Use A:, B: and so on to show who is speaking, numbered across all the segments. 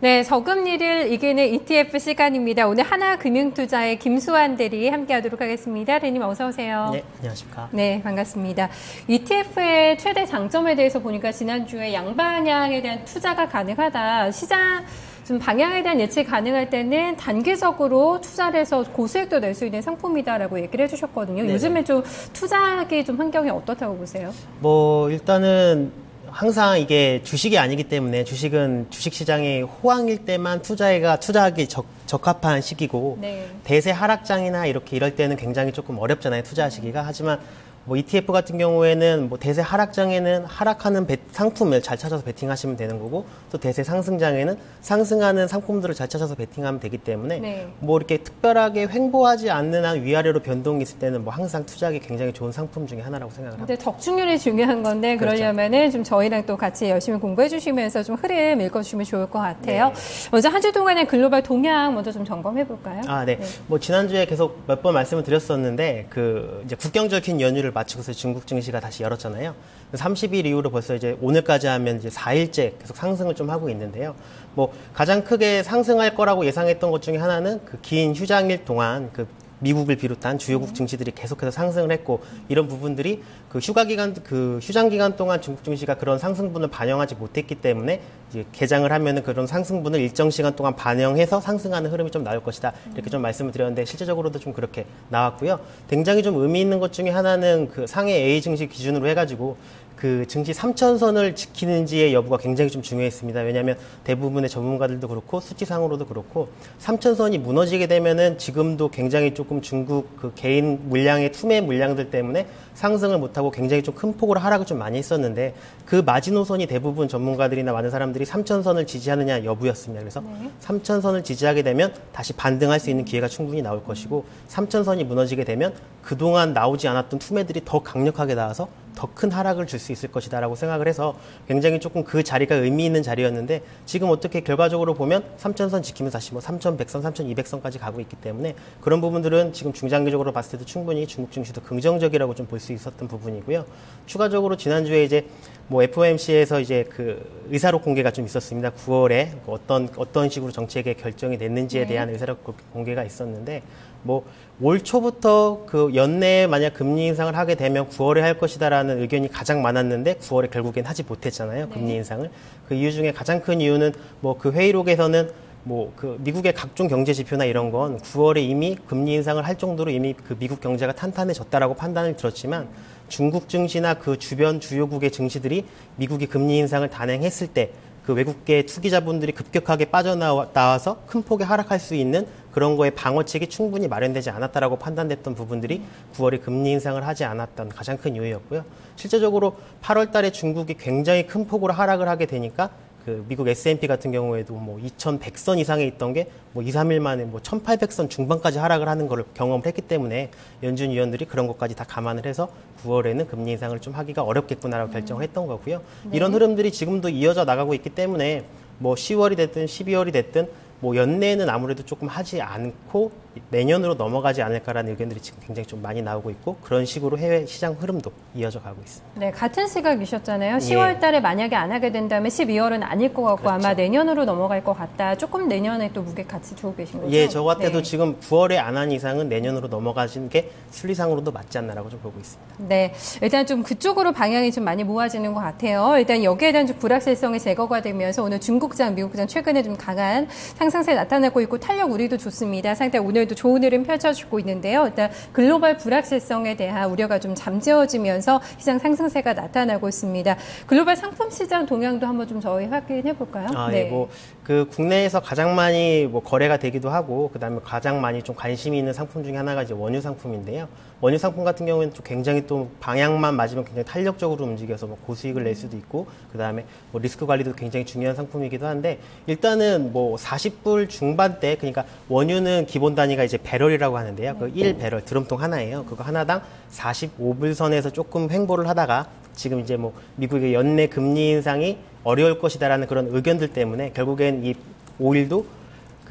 A: 네, 저금리를 이기는 ETF 시간입니다. 오늘 하나금융투자의 김수환 대리 함께하도록 하겠습니다. 대리님 어서 오세요.
B: 네, 안녕하십니까.
A: 네, 반갑습니다. ETF의 최대 장점에 대해서 보니까 지난주에 양방향에 대한 투자가 가능하다. 시장 좀 방향에 대한 예측이 가능할 때는 단기적으로 투자를 해서 고수익도 낼 수 있는 상품이다라고 얘기를 해주셨거든요. 네네. 요즘에 좀 투자하기 좀 환경이 어떻다고 보세요?
B: 일단은 항상 이게 주식이 아니기 때문에 주식은 주식시장이 호황일 때만 투자하기 적합한 시기고 네. 대세 하락장이나 이럴 때는 굉장히 조금 어렵잖아요. 투자하시기가. 하지만 ETF 같은 경우에는 대세 하락장에는 하락하는 상품을 잘 찾아서 베팅하시면 되는 거고 또 대세 상승장에는 상승하는 상품들을 잘 찾아서 베팅하면 되기 때문에 네. 이렇게 특별하게 횡보하지 않는 한 위아래로 변동이 있을 때는 항상 투자하기 굉장히 좋은 상품 중에 하나라고 생각을 합니다.
A: 근데 적중률이 중요한 건데 그러려면은 그렇죠. 좀 저희랑 또 같이 열심히 공부해 주시면서 좀 흐름 읽어주시면 좋을 것 같아요. 네. 먼저 한 주 동안의 글로벌 동향 먼저 좀 점검해 볼까요?
B: 네. 지난주에 계속 몇 번 말씀을 드렸었는데 이제 국경적인 연휴를 마치고서 중국 증시가 다시 열었잖아요. 30일 이후로 벌써 이제 오늘까지 하면 이제 4일째 계속 상승을 좀 하고 있는데요. 가장 크게 상승할 거라고 예상했던 것 중에 하나는 긴 휴장일 동안 미국을 비롯한 주요국 증시들이 계속해서 상승을 했고 이런 부분들이 휴장 기간 동안 중국 증시가 그런 상승분을 반영하지 못했기 때문에 이제 개장을 하면은 그런 상승분을 일정 시간 동안 반영해서 상승하는 흐름이 좀 나올 것이다. 이렇게 좀 말씀을 드렸는데 실제적으로도 좀 그렇게 나왔고요. 굉장히 좀 의미 있는 것 중에 하나는 상해 A 증시 기준으로 해가지고 증시 3,000선을 지키는지의 여부가 굉장히 좀 중요했습니다. 왜냐하면 대부분의 전문가들도 그렇고 수치상으로도 그렇고 3,000선이 무너지게 되면은 지금도 굉장히 조금 중국 개인 물량의 투매 물량들 때문에 상승을 못하고 굉장히 좀 큰 폭으로 하락을 좀 많이 했었는데 마지노선이 대부분 전문가들이나 많은 사람들이 3,000선을 지지하느냐 여부였습니다. 그래서 3,000선을 지지하게 되면 다시 반등할 수 있는 기회가 충분히 나올 것이고 3,000선이 무너지게 되면 그동안 나오지 않았던 투매들이 더 강력하게 나와서 더 큰 하락을 줄 수 있을 것이다라고 생각을 해서 굉장히 조금 그 자리가 의미 있는 자리였는데 지금 어떻게 결과적으로 보면 3,000선 지키면서 다시 3,100선, 3,200선까지 가고 있기 때문에 그런 부분들은 지금 중장기적으로 봤을 때도 충분히 중국 증시도 긍정적이라고 좀 볼 수 있었던 부분이고요. 추가적으로 지난주에 이제 FOMC에서 이제 의사록 공개가 좀 있었습니다. 9월에 어떤 식으로 정책의 결정이 냈는지에 대한 의사록 공개가 있었는데 올 초부터 연내에 만약 금리 인상을 하게 되면 9월에 할 것이다라는 의견이 가장 많았는데 9월에 결국엔 하지 못했잖아요. 금리 인상을. 그 이유 중에 가장 큰 이유는 그 회의록에서는 미국의 각종 경제 지표나 이런 건 9월에 이미 금리 인상을 할 정도로 이미 미국 경제가 탄탄해졌다라고 판단을 들었지만 중국 증시나 주변 주요국의 증시들이 미국이 금리 인상을 단행했을 때 외국계 투기자분들이 급격하게 빠져나와서 큰 폭의 하락할 수 있는 그런 거에 방어책이 충분히 마련되지 않았다라고 판단됐던 부분들이 9월에 금리 인상을 하지 않았던 가장 큰 이유였고요. 실제적으로 8월 달에 중국이 굉장히 큰 폭으로 하락을 하게 되니까 미국 S&P 같은 경우에도 2,100선 이상에 있던 게 2, 3일 만에 1,800선 중반까지 하락을 하는 걸 경험을 했기 때문에 연준 위원들이 그런 것까지 다 감안을 해서 9월에는 금리 인상을 좀 하기가 어렵겠구나라고 결정을 했던 거고요. 네. 이런 흐름들이 지금도 이어져 나가고 있기 때문에 10월이 됐든 12월이 됐든 연내에는 아무래도 조금 하지 않고 내년으로 넘어가지 않을까라는 의견들이 지금 굉장히 좀 많이 나오고 있고 그런 식으로 해외 시장 흐름도 이어져 가고 있습니다. 네,
A: 같은 시각이셨잖아요. 10월 달에 만약에 안 하게 된다면 12월은 아닐 것 같고 그렇죠. 아마 내년으로 넘어갈 것 같다. 조금 내년에 또 무게 같이 두고 계신 거죠?
B: 예, 저 같아도 지금 9월에 안 한 이상은 내년으로 넘어가는 게 순리상으로도 맞지 않나라고 좀 보고 있습니다.
A: 네, 일단 좀 그쪽으로 방향이 좀 많이 모아지는 것 같아요. 일단 여기에 대한 좀 불확실성이 제거가 되면서 오늘 중국장, 미국장 최근에 좀 강한 상승세 나타나고 있고 탄력 우리도 좋습니다. 상당히 오늘도 좋은 흐름 펼쳐주고 있는데요. 일단 글로벌 불확실성에 대한 우려가 좀 잠재워지면서 시장 상승세가 나타나고 있습니다. 글로벌 상품 시장 동향도 한번 좀 저희 확인해 볼까요?
B: 네. 국내에서 가장 많이 거래가 되기도 하고 그다음에 가장 많이 좀 관심이 있는 상품 중에 하나가 이제 원유 상품인데요. 원유 상품 같은 경우에는 좀 굉장히 또 방향만 맞으면 굉장히 탄력적으로 움직여서 고수익을 낼 수도 있고 그다음에 리스크 관리도 굉장히 중요한 상품이기도 한데 일단은 40불 중반대 그러니까 원유는 기본 단위가 이제 배럴이라고 하는데요. 1배럴 드럼통 하나예요. 그거 하나당 45불 선에서 조금 횡보를 하다가 지금 이제 미국의 연내 금리 인상이 어려울 것이다라는 그런 의견들 때문에 결국엔 이 오일도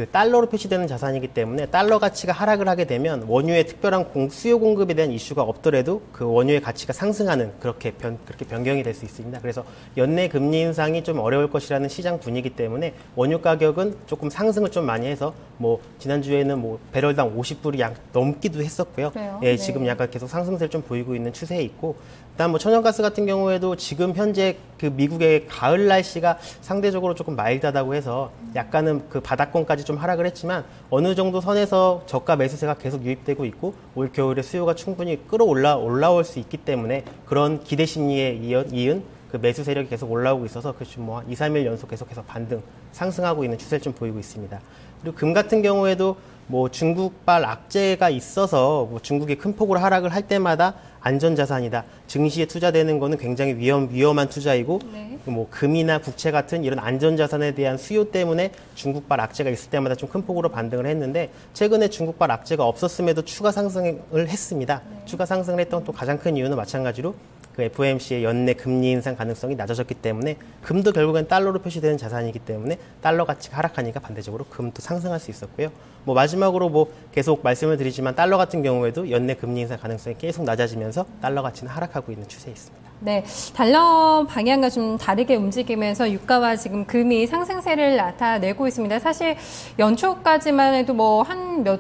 B: 그 달러로 표시되는 자산이기 때문에 달러 가치가 하락을 하게 되면 원유의 특별한 수요 공급에 대한 이슈가 없더라도 그 원유의 가치가 상승하는 그렇게 변경이 될 수 있습니다. 그래서 연내 금리 인상이 좀 어려울 것이라는 시장 분위기 때문에 원유 가격은 조금 상승을 좀 많이 해서 뭐 지난주에는 뭐 배럴당 50불이 넘기도 했었고요. 예, 지금 약간 계속 상승세를 좀 보이고 있는 추세에 있고, 일단 뭐 천연가스 같은 경우에도 지금 현재 그 미국의 가을 날씨가 상대적으로 조금 마일드하다고 해서 약간은 그 바닥권까지 좀 하락을 했지만 어느 정도 선에서 저가 매수세가 계속 유입되고 있고 올 겨울에 수요가 충분히 올라올 수 있기 때문에 그런 기대 심리에 이은 그 매수 세력이 계속 올라오고 있어서 그 지금 뭐 2, 3일 연속 계속해서 반등 상승하고 있는 추세를 좀 보이고 있습니다. 그리고 금 같은 경우에도 뭐 중국발 악재가 있어서 뭐 중국이 큰 폭으로 하락을 할 때마다 안전자산이다. 증시에 투자되는 거는 굉장히 위험한 투자이고 뭐 금이나 국채 같은 이런 안전자산에 대한 수요 때문에 중국발 악재가 있을 때마다 좀 큰 폭으로 반등을 했는데 최근에 중국발 악재가 없었음에도 추가 상승을 했습니다. 추가 상승을 했던 또 가장 큰 이유는 마찬가지로 그 FOMC의 연내 금리 인상 가능성이 낮아졌기 때문에 금도 결국엔 달러로 표시되는 자산이기 때문에 달러 가치가 하락하니까 반대적으로 금도 상승할 수 있었고요. 뭐 마지막으로 뭐 계속 말씀을 드리지만 달러 같은 경우에도 연내 금리 인상 가능성이 계속 낮아지면서 달러 가치는 하락하고 있는 추세에 있습니다.
A: 네, 달러 방향과 좀 다르게 움직이면서 유가와 지금 금이 상승세를 나타내고 있습니다. 사실 연초까지만 해도 뭐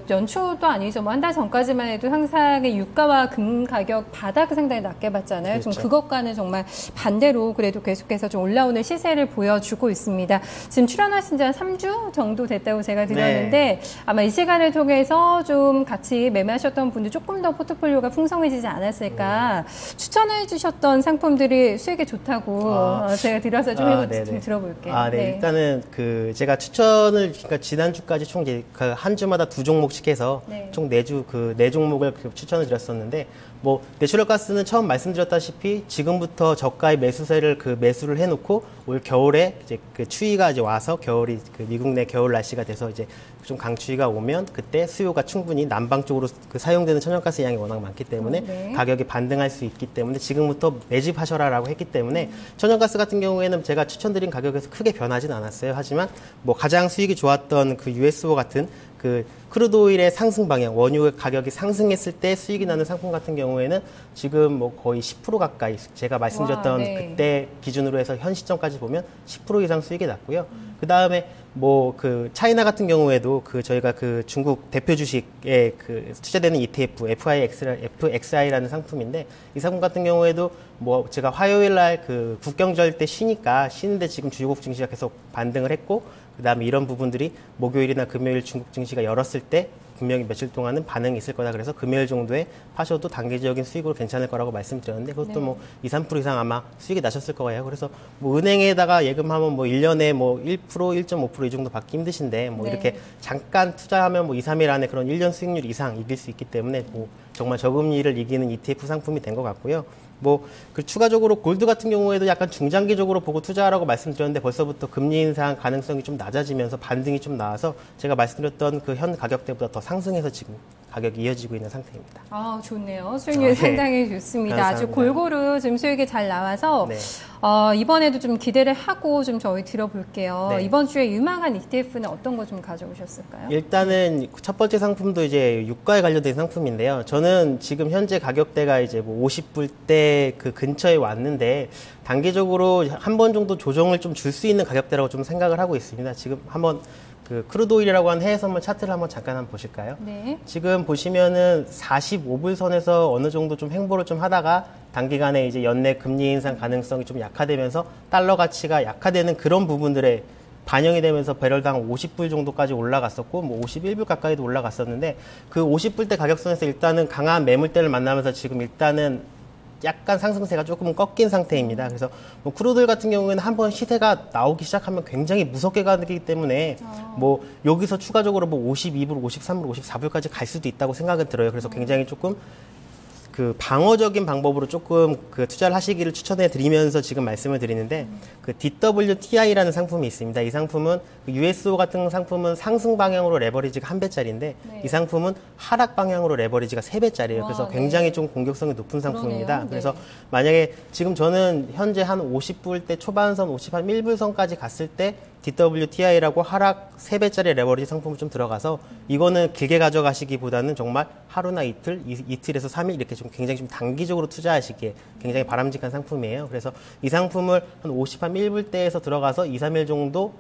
A: 연초도 아니죠. 뭐 한 달 전까지만 해도 상상의 유가와 금 가격 바닥을 상당히 낮게 봤잖아요.
B: 그렇죠.
A: 좀 그것과는 정말 반대로 그래도 계속해서 좀 올라오는 시세를 보여주고 있습니다. 지금 출연하신 지 한 3주 정도 됐다고 제가 들었는데 아마 이 시간을 통해서 좀 같이 매매하셨던 분들 조금 더 포트폴리오가 풍성해지지 않았을까. 추천해 주셨던 상품들이 수익이 좋다고 제가 들어서 좀 들어볼게요.
B: 네. 일단은 그 제가 추천을 그러니까 지난주까지 총 그 한 주마다 2종목씩 해서 총 4주 그 4종목을 추천을 드렸었는데 뭐 내추럴 가스는 처음 말씀드렸다시피 지금부터 저가의 매수세를 매수를 해놓고 올 겨울에 이제 그 추위가 이제 와서 겨울이 그 미국 내 겨울 날씨가 돼서 이제 좀 강추위가 오면 그때 수요가 충분히 남방 쪽으로 그 사용되는 천연가스 양이 워낙 많기 때문에 가격이 반등할 수 있기 때문에 지금부터 매집하셔라라고 했기 때문에 천연가스 같은 경우에는 제가 추천드린 가격에서 크게 변하진 않았어요. 하지만 뭐 가장 수익이 좋았던 그 USO 같은 그 크루드 오일의 상승 방향, 원유 가격이 상승했을 때 수익이 나는 상품 같은 경우에는 지금 뭐 거의 10% 가까이 제가 말씀드렸던 그때 기준으로 해서 현 시점까지 보면 10% 이상 수익이 났고요. 그 다음에 뭐 그 차이나 같은 경우에도 그 저희가 그 중국 대표 주식에 그 투자되는 ETF FXI라는 상품인데 이 상품 같은 경우에도 뭐 제가 화요일 날 그 국경절 때 쉬는데 지금 주요국 증시가 계속 반등을 했고 그다음에 이런 부분들이 목요일이나 금요일 중국 증시가 열었을 때 분명히 며칠 동안은 반응이 있을 거다. 그래서 금요일 정도에 파셔도 단기적인 수익으로 괜찮을 거라고 말씀드렸는데 그것도 뭐 2, 3% 이상 아마 수익이 나셨을 거예요. 그래서 뭐 은행에다가 예금하면 뭐 1년에 뭐 1%, 1.5% 이 정도 받기 힘드신데 뭐 이렇게 잠깐 투자하면 뭐 2, 3일 안에 그런 1년 수익률 이상 이길 수 있기 때문에 뭐 정말 저금리를 이기는 ETF 상품이 된 것 같고요. 뭐, 그 추가적으로 골드 같은 경우에도 약간 중장기적으로 보고 투자하라고 말씀드렸는데 벌써부터 금리 인상 가능성이 좀 낮아지면서 반등이 좀 나와서 제가 말씀드렸던 그 현 가격대보다 더 상승해서 지금 가격이 이어지고 있는 상태입니다.
A: 아, 좋네요. 수익률 상당히 좋습니다. 감사합니다. 아주 골고루 지금 수익이 잘 나와서 이번에도 좀 기대를 하고 좀 저희 들어볼게요. 이번 주에 유망한 ETF는 어떤 거 좀 가져오셨을까요?
B: 일단은 첫 번째 상품도 이제 유가에 관련된 상품인데요. 저는 지금 현재 가격대가 이제 뭐 50불대 그 근처에 왔는데 단기적으로 한 번 정도 조정을 좀 줄 수 있는 가격대라고 좀 생각을 하고 있습니다. 지금 한번 그 크루드 오일이라고 하는 해외 선물 차트를 한번 잠깐 보실까요? 지금 보시면은 45불 선에서 어느 정도 좀 횡보를 좀 하다가 단기간에 이제 연내 금리 인상 가능성이 좀 약화되면서 달러 가치가 약화되는 그런 부분들에 반영이 되면서 배럴당 50불 정도까지 올라갔었고 뭐 51불 가까이도 올라갔었는데 그 50불대 가격선에서 일단은 강한 매물대를 만나면서 지금 일단은 약간 상승세가 조금 꺾인 상태입니다. 그래서 뭐 크루드 같은 경우에는 한번 시세가 나오기 시작하면 굉장히 무섭게 가기 때문에 뭐 여기서 추가적으로 뭐 52불, 53불, 54불까지 갈 수도 있다고 생각은 들어요. 그래서 굉장히 조금 그 방어적인 방법으로 조금 그 투자를 하시기를 추천해 드리면서 지금 말씀을 드리는데 그 DWTI라는 상품이 있습니다. 이 상품은 그 USO 같은 상품은 상승 방향으로 레버리지가 1배짜리인데 이 상품은 하락 방향으로 레버리지가 3배짜리예요. 그래서 굉장히 좀 공격성이 높은 상품입니다. 그래서 만약에 지금 저는 현재 한 50불대 초반선, 51불선까지 갔을 때 DWTI라고 하락 3배짜리 레버리지 상품이 좀 들어가서 이거는 길게 가져가시기보다는 정말 하루나 이틀, 이틀에서 3일 이렇게 좀 굉장히 좀 단기적으로 투자하시기에 굉장히 바람직한 상품이에요. 그래서 이 상품을 한 50한 1불대에서 들어가서 2, 3일 정도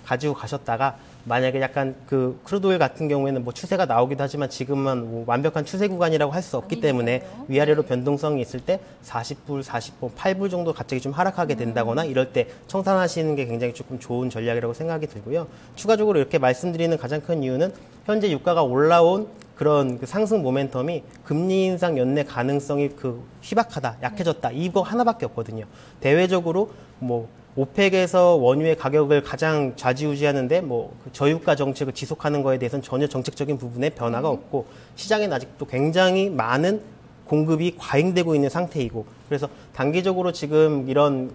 B: 가지고 가셨다가 만약에 약간 그 크루드오일 같은 경우에는 뭐 추세가 나오기도 하지만 지금은 뭐 완벽한 추세 구간이라고 할 수 없기 때문에 위아래로 변동성이 있을 때 40불, 40불, 8불 정도 갑자기 좀 하락하게 된다거나 이럴 때 청산하시는 게 굉장히 조금 좋은 전략이라고 생각이 들고요. 추가적으로 이렇게 말씀드리는 가장 큰 이유는 현재 유가가 올라온 그런 그 상승 모멘텀이 금리 인상 연내 가능성이 그 희박하다, 약해졌다 이거 하나밖에 없거든요. 대외적으로 뭐 오펙에서 원유의 가격을 가장 좌지우지하는데 그 저유가 정책을 지속하는 거에 대해서는 전혀 정책적인 부분에 변화가 없고 시장에는 아직도 굉장히 많은 공급이 과잉되고 있는 상태이고 그래서 단기적으로 지금 이런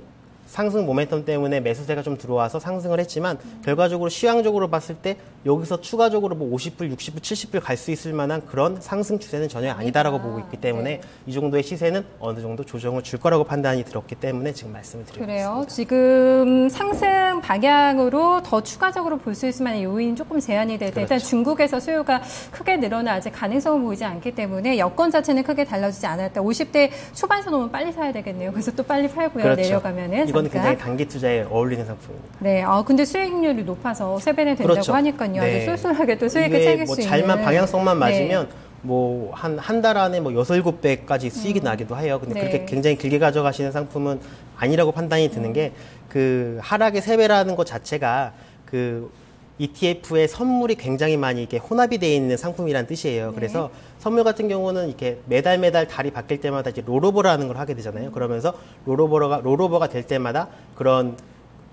B: 상승 모멘텀 때문에 매수세가 좀 들어와서 상승을 했지만 결과적으로 시황적으로 봤을 때 여기서 추가적으로 뭐 50불, 60불, 70불 갈 수 있을 만한 그런 상승 추세는 전혀 아니다라고 보고 있기 때문에 이 정도의 시세는 어느 정도 조정을 줄 거라고 판단이 들었기 때문에 지금 말씀을 드리고
A: 그래요.
B: 있습니다.
A: 지금 상승 방향으로 더 추가적으로 볼 수 있을 만한 요인이 조금 제한이 될 때 일단 중국에서 수요가 크게 늘어나 아직 가능성은 보이지 않기 때문에 여건 자체는 크게 달라지지 않았다. 50대 초반에서 너무 빨리 사야 되겠네요. 그래서 또 빨리 팔고요.
B: 그렇죠.
A: 내려가면은.
B: 이건 굉장히 단기 투자에 어울리는 상품입니다.
A: 네, 근데 수익률이 높아서 3배는 된다고
B: 그렇죠.
A: 하니까요.
B: 네.
A: 아주 쏠쏠하게 또 수익을 챙길 수 있는.
B: 잘만 방향성만 맞으면 뭐 한 달 안에 뭐 6, 7배까지 수익이 나기도 해요. 근데 그렇게 굉장히 길게 가져가시는 상품은 아니라고 판단이 드는 게 그 하락의 3배라는 것 자체가 그 ETF의 선물이 굉장히 많이 이렇게 혼합이 되어 있는 상품이라는 뜻이에요. 그래서 선물 같은 경우는 이렇게 매달 달이 바뀔 때마다 이제 롤오버라는 걸 하게 되잖아요. 그러면서 롤오버가 될 때마다 그런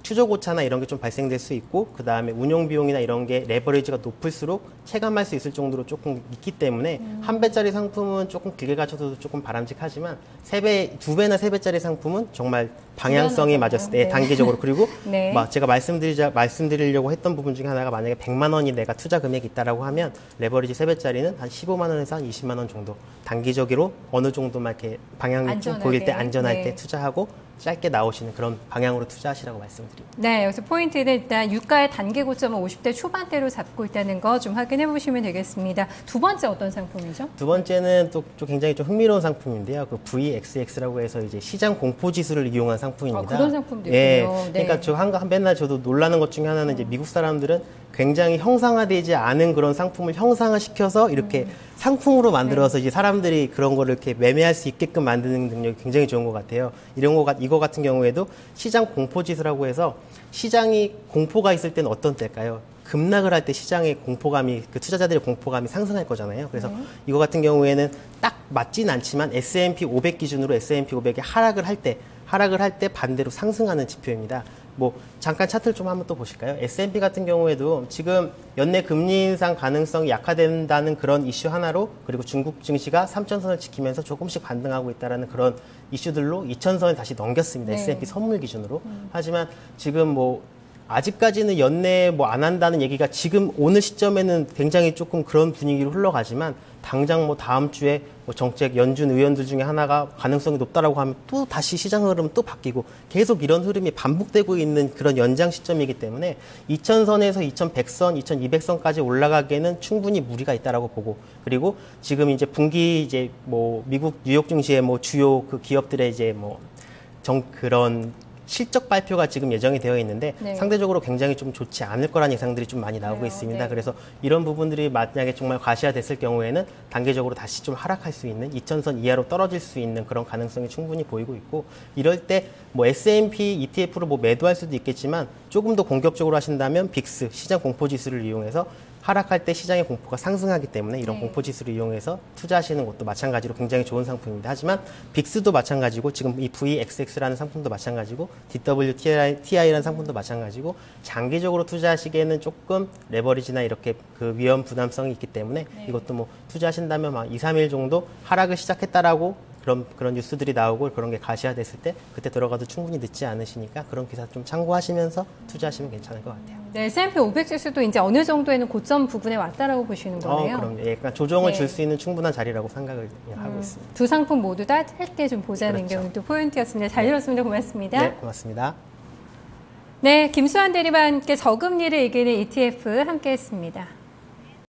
B: 추적 오차나 이런 게 좀 발생될 수 있고 그 다음에 운용 비용이나 이런 게 레버리지가 높을수록 체감할 수 있을 정도로 조금 있기 때문에 한 배짜리 상품은 조금 길게 가셔도 조금 바람직하지만 2배나 3배짜리 상품은 정말 방향성이 맞았을 때 단기적으로 그리고 제가 말씀드리려고 했던 부분 중에 하나가 만약에 100만 원이 내가 투자 금액이 있다라고 하면 레버리지 3배짜리는 한 15만 원에서 한 20만 원 정도 단기적으로 어느 정도만 이렇게 방향이 좀 보일 때 안전할 때 투자하고 짧게 나오시는 그런 방향으로 투자하시라고 말씀드립니다.
A: 네, 여기서 포인트는 일단 유가의 단기 고점은 50대 초반대로 잡고 있다는 거 좀 확인해 보시면 되겠습니다. 두 번째 어떤 상품이죠?
B: 두 번째는 또 굉장히 좀 흥미로운 상품인데요. 그 VXX라고 해서 이제 시장 공포 지수를 이용한 상품입니다.
A: 그런 상품도 있군요.
B: 네. 그러니까 저 맨날 저도 놀라는 것 중에 하나는 이제 미국 사람들은 굉장히 형상화되지 않은 그런 상품을 형상화시켜서 이렇게 상품으로 만들어서 이제 사람들이 그런 거를 이렇게 매매할 수 있게끔 만드는 능력이 굉장히 좋은 것 같아요. 이거 같은 경우에도 시장 공포 지수라고 해서 시장이 공포가 있을 때는 어떤 때일까요? 급락을 할 때 시장의 공포감이 그 투자자들의 공포감이 상승할 거잖아요. 그래서 이거 같은 경우에는 딱 맞진 않지만 S&P 500 기준으로 S&P 500이 하락을 할 때 반대로 상승하는 지표입니다. 잠깐 차트를 좀 한번 또 보실까요? S&P 같은 경우에도 지금 연내 금리 인상 가능성이 약화된다는 그런 이슈 하나로 그리고 중국 증시가 3천선을 지키면서 조금씩 반등하고 있다는 그런 이슈들로 2천선을 다시 넘겼습니다. S&P 선물 기준으로. 하지만 지금 아직까지는 연내 안 한다는 얘기가 지금 오늘 시점에는 굉장히 조금 그런 분위기로 흘러가지만 당장 다음 주에 정책 연준 의원들 중에 하나가 가능성이 높다라고 하면 또 다시 시장 흐름은 또 바뀌고 계속 이런 흐름이 반복되고 있는 그런 연장 시점이기 때문에 2000선에서 2100선, 2200선까지 올라가기에는 충분히 무리가 있다라고 보고 그리고 지금 이제 분기 미국 뉴욕 증시의 주요 그 기업들의 이제 그런 실적 발표가 지금 예정이 되어 있는데 상대적으로 굉장히 좀 좋지 않을 거라는 예상들이 좀 많이 나오고 있습니다. 그래서 이런 부분들이 만약에 정말 과시화됐을 경우에는 단계적으로 다시 좀 하락할 수 있는 2000선 이하로 떨어질 수 있는 그런 가능성이 충분히 보이고 있고 이럴 때 S&P ETF로 매도할 수도 있겠지만 조금 더 공격적으로 하신다면 빅스 시장 공포 지수를 이용해서 하락할 때 시장의 공포가 상승하기 때문에 이런 공포 지수를 이용해서 투자하시는 것도 마찬가지로 굉장히 좋은 상품입니다. 하지만 빅스도 마찬가지고 지금 이 VXX라는 상품도 마찬가지고 DWTI라는 상품도 마찬가지고 장기적으로 투자하시기에는 조금 레버리지나 이렇게 그 위험 부담성이 있기 때문에 이것도 투자하신다면 2, 3일 정도 하락을 시작했다라고 그런 뉴스들이 나오고 그런 게 가시화됐을 때 그때 들어가도 충분히 늦지 않으시니까 그런 기사 좀 참고하시면서 투자하시면 괜찮을 것 같아요.
A: 네, S&P 500 지수도 이제 어느 정도에는 고점 부분에 왔다라고 보시는 거네요.
B: 그럼요. 약간 조정을 줄 수 있는 충분한 자리라고 생각을 하고 있습니다.
A: 두 상품 모두 다 짧게 좀 보자는 게 오늘 또 포인트였습니다. 잘 들었습니다. 고맙습니다.
B: 네, 고맙습니다.
A: 네, 김수환 대리와 함께 저금리를 이기는 ETF 함께했습니다.